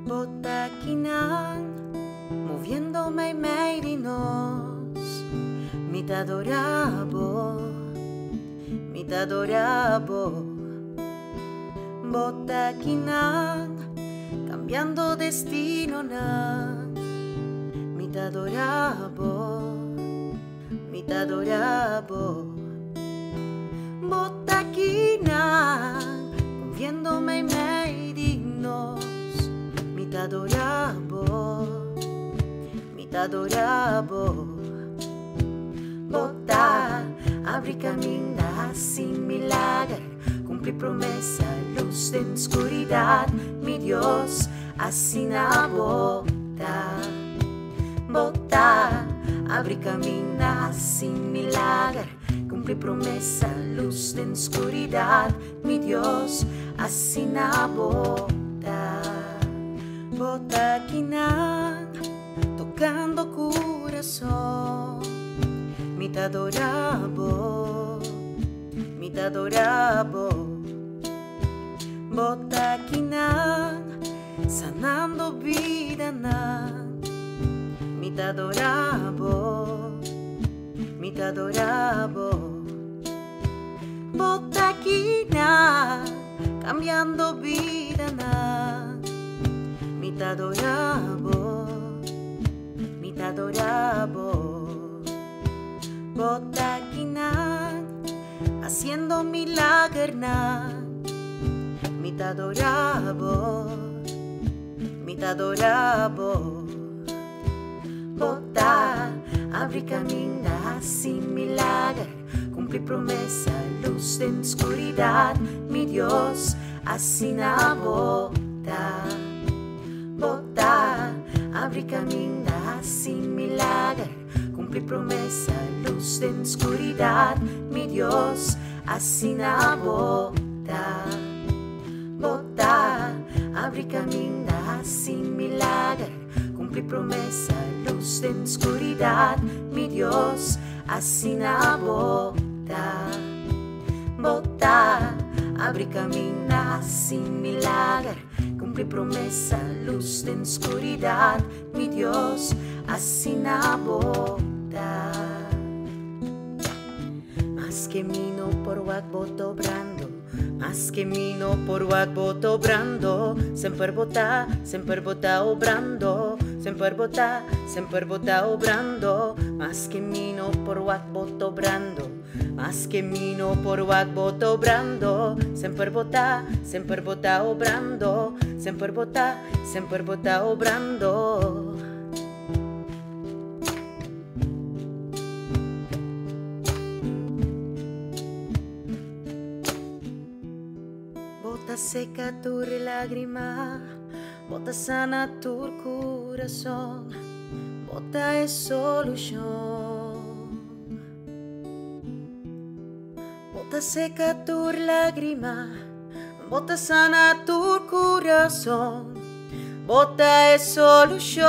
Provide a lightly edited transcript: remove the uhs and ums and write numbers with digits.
Botaquinan, moviéndome y meirinos, mitad adorabo, mitad adorabo. Botaquinan, cambiando destino nan, mitad adorabo, mitad adorabo. Botaquinan, moviéndome y meirinos, mitad adorabo, mitad adorabo. Bota, abre camino sin milagro, cumplir promesa, luz en oscuridad, mi Dios, así na bota. Bota, abre camino sin milagro, cumplir promesa, luz en oscuridad, mi Dios, así na bota. Botaquinan, tocando corazón, mitad adorabo, mitad adorabo. Botaquinan, sanando vida nan, mitad adorabo, mitad adorabo. Botaquinan, cambiando vida nan, mitad adorabo, mitad adorabo. Botaquinan, haciendo milagro nan, mitad adorabo, mitad adorabo. Bota, abre camino sin milagro, cumplir promesa, luz en oscuridad, mi Dios, así na bota. Bota, abre camino sin milagro, cumplir promesa, luz en oscuridad, mi Dios, así na bota. Bota, abre camino sin milagro, cumplir promesa, luz en oscuridad, mi Dios, así na bota. Bota, abre camino sin milagro, cumplir promesa, luz en oscuridad, mi Dios, así na bota. Más que mino por wag boto brando, más que mino por wag boto brando, semper bota obrando, semper bota obrando, más que mino por wag boto brando, más que mino por wag boto brando, semper bota obrando, semper bota obrando. Bota seca tu lágrima, bota sana tu corazón, bota es solución. Bota seca tu lágrima, bota sana tu corazón, bota es solución.